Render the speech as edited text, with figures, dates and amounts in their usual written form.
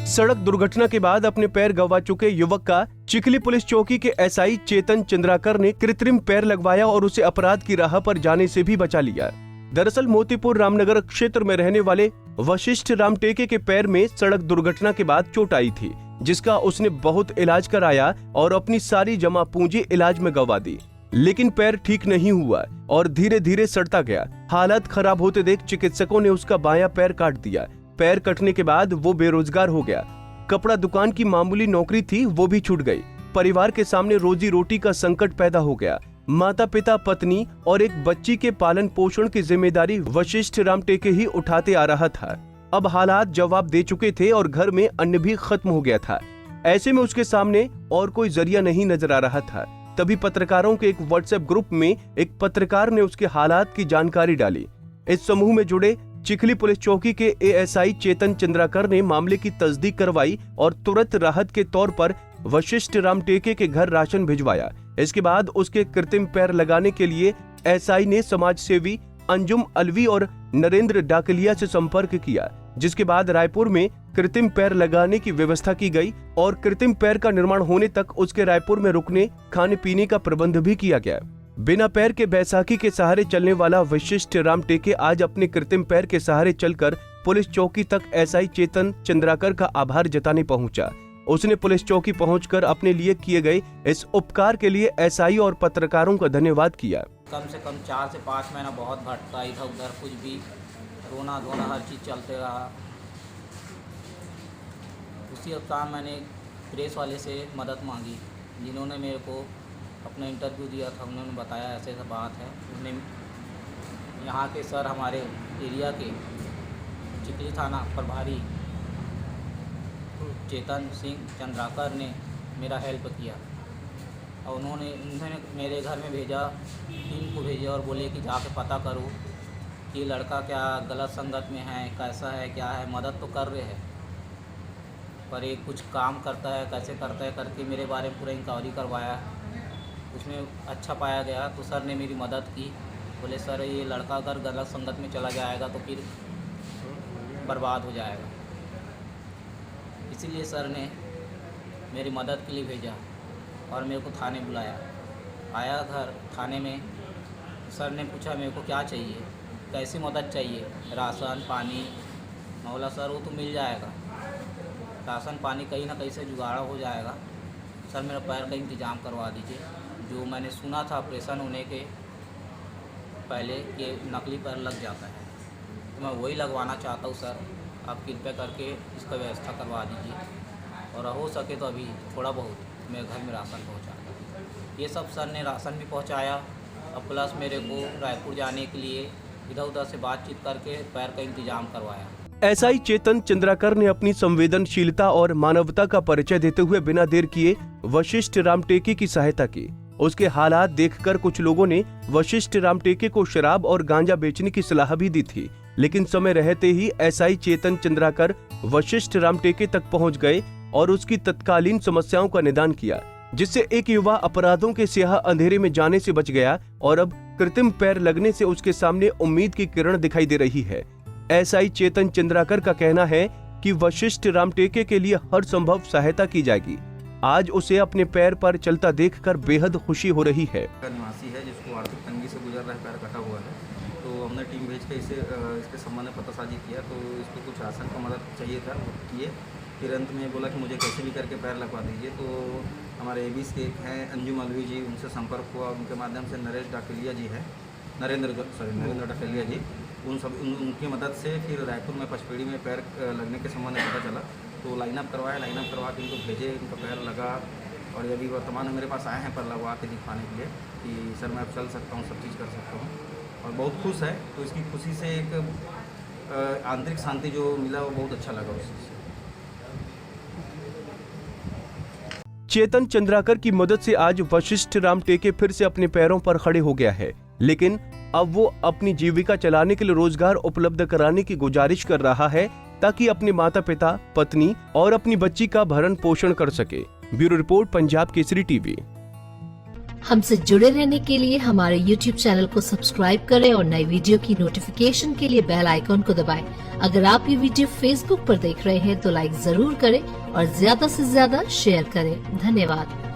सड़क दुर्घटना के बाद अपने पैर गंवा चुके युवक का चिखली पुलिस चौकी के एसआई चेतन चंद्राकर ने कृत्रिम पैर लगवाया और उसे अपराध की राह पर जाने से भी बचा लिया। दरअसल मोतीपुर रामनगर क्षेत्र में रहने वाले वशिष्ठ राम टेके के पैर में सड़क दुर्घटना के बाद चोट आई थी, जिसका उसने बहुत इलाज कराया और अपनी सारी जमा पूंजी इलाज में गंवा दी, लेकिन पैर ठीक नहीं हुआ और धीरे धीरे सड़ता गया। हालत खराब होते देख चिकित्सकों ने उसका बायां पैर काट दिया। पैर कटने के बाद वो बेरोजगार हो गया। कपड़ा दुकान की मामूली नौकरी थी, वो भी छूट गई। परिवार के सामने रोजी रोटी का संकट पैदा हो गया। माता पिता, पत्नी और एक बच्ची के पालन पोषण की जिम्मेदारी वशिष्ठ राम टेके ही उठाते आ रहा था। अब हालात जवाब दे चुके थे और घर में अन्न भी खत्म हो गया था। ऐसे में उसके सामने और कोई जरिया नहीं नजर आ रहा था। तभी पत्रकारों के एक व्हाट्सएप ग्रुप में एक पत्रकार ने उसके हालात की जानकारी डाली। इस समूह में जुड़े चिखली पुलिस चौकी के एएसआई चेतन चंद्राकर ने मामले की तस्दीक करवाई और तुरंत राहत के तौर पर वशिष्ठ राम टेके के घर राशन भिजवाया। इसके बाद उसके कृत्रिम पैर लगाने के लिए एसआई ने समाज सेवी अंजुम अलवी और नरेंद्र डाकलिया से संपर्क किया, जिसके बाद रायपुर में कृत्रिम पैर लगाने की व्यवस्था की गई और कृत्रिम पैर का निर्माण होने तक उसके रायपुर में रुकने खाने पीने का प्रबंध भी किया गया। बिना पैर के बैसाखी के सहारे चलने वाला वशिष्ठ राम टेके आज अपने कृत्रिम पैर के सहारे चलकर पुलिस चौकी तक एसआई चेतन चंद्राकर का आभार जताने पहुंचा। उसने पुलिस चौकी पहुंचकर अपने लिए किए गए इस उपकार के लिए एसआई और पत्रकारों का धन्यवाद किया। कम से कम 4 से 5 महीना बहुत भटका ही था, उधर कुछ भी रोना धोना हर चीज़ चलते रहा। उसी काम मैंने प्रेस वाले से मदद मांगी, जिन्होंने मेरे को अपना इंटरव्यू दिया था। उन्होंने बताया ऐसे ऐसा बात है। उन्होंने यहाँ के सर, हमारे एरिया के चिखली थाना प्रभारी चेतन सिंह चंद्राकर ने मेरा हेल्प किया और उन्होंने मेरे घर में भेजा, टीम को भेजा और बोले कि जाके पता करो कि लड़का क्या गलत संगत में है, कैसा है, क्या है। मदद तो कर रहे हैं पर ये कुछ काम करता है, कैसे करता है करके मेरे बारे में पूरा इंक्वायरी करवाया। उसमें अच्छा पाया गया तो सर ने मेरी मदद की। बोले सर ये लड़का अगर गलत संगत में चला जाएगा तो फिर बर्बाद हो जाएगा, इसीलिए सर ने मेरी मदद के लिए भेजा और मेरे को थाने बुलाया। आया घर थाने में, सर ने पूछा मेरे को क्या चाहिए, कैसी मदद चाहिए, राशन पानी। मैं बोला सर वो तो मिल जाएगा, राशन पानी कहीं ना कहीं से जुगाड़ हो जाएगा। सर मेरा पैर का इंतज़ाम करवा दीजिए। जो मैंने सुना था ऑपरेशन होने के पहले कि नकली पैर लग जाता है, तो मैं वही लगवाना चाहता हूँ। सर आप कृपया करके इसका व्यवस्था करवा दीजिए और हो सके तो अभी थोड़ा बहुत मेरे घर में राशन पहुँचा दीजिए। ये सब सर ने राशन भी पहुँचाया और प्लस मेरे को रायपुर जाने के लिए इधर उधर से बातचीत करके पैर का इंतजाम करवाया। एसआई चेतन चंद्राकर ने अपनी संवेदनशीलता और मानवता का परिचय देते हुए बिना देर किए वशिष्ठ राम टेके की सहायता की। उसके हालात देखकर कुछ लोगों ने वशिष्ठ राम टेके को शराब और गांजा बेचने की सलाह भी दी थी, लेकिन समय रहते ही एसआई चेतन चंद्राकर वशिष्ठ राम टेके तक पहुंच गए और उसकी तत्कालीन समस्याओं का निदान किया, जिससे एक युवा अपराधों के स्याह अंधेरे में जाने से बच गया और अब कृत्रिम पैर लगने से उसके सामने उम्मीद की किरण दिखाई दे रही है। एसआई चेतन चंद्राकर का कहना है कि वशिष्ठ राम टेके के लिए हर संभव सहायता की जाएगी। आज उसे अपने पैर पर चलता देखकर बेहद खुशी हो रही है। निवासी है जिसको आर्थिक तंगी से गुजर रहा है, पैर कटा हुआ है, तो हमने टीम भेज के इसके संबंध में पतासाजी किया। तो इसको कुछ राशन का मदद चाहिए था, वो किए। फिर अंत में बोला कि मुझे कैसे भी करके पैर लगवा दीजिए। तो हमारे एबीस के एक हैं अंजुम अलवी जी, उनसे संपर्क हुआ। उनके माध्यम से नरेंद्र डाकलिया जी, उनकी मदद से फिर रायपुर में पचपेड़ी में पैर लगने के संबंध में पता चला। तो लाइनअप करवाया, लाइनअप करवा के इनको भेजे, इनका पैर लगा और अभी वर्तमान में मेरे पास आए हैं पैर लगवा के दिखाने के लिए कि सर मैं अब चल सकता हूँ, सब चीज़ कर सकता हूँ और बहुत खुश है। तो इसकी खुशी से एक आंतरिक शांति जो मिला वो बहुत अच्छा लगा उससे। चेतन चंद्राकर की मदद से आज वशिष्ठ राम टेके फिर से अपने पैरों पर खड़े हो गया है, लेकिन अब वो अपनी जीविका चलाने के लिए रोजगार उपलब्ध कराने की गुजारिश कर रहा है ताकि अपने माता पिता, पत्नी और अपनी बच्ची का भरण पोषण कर सके। Bureau report, Punjab Kesari TV. हमसे जुड़े रहने के लिए हमारे YouTube चैनल को सब्सक्राइब करें और नई वीडियो की नोटिफिकेशन के लिए बेल आइकॉन को दबाएं। अगर आप ये वीडियो Facebook पर देख रहे हैं तो लाइक जरूर करें और ज्यादा से ज्यादा शेयर करें। धन्यवाद।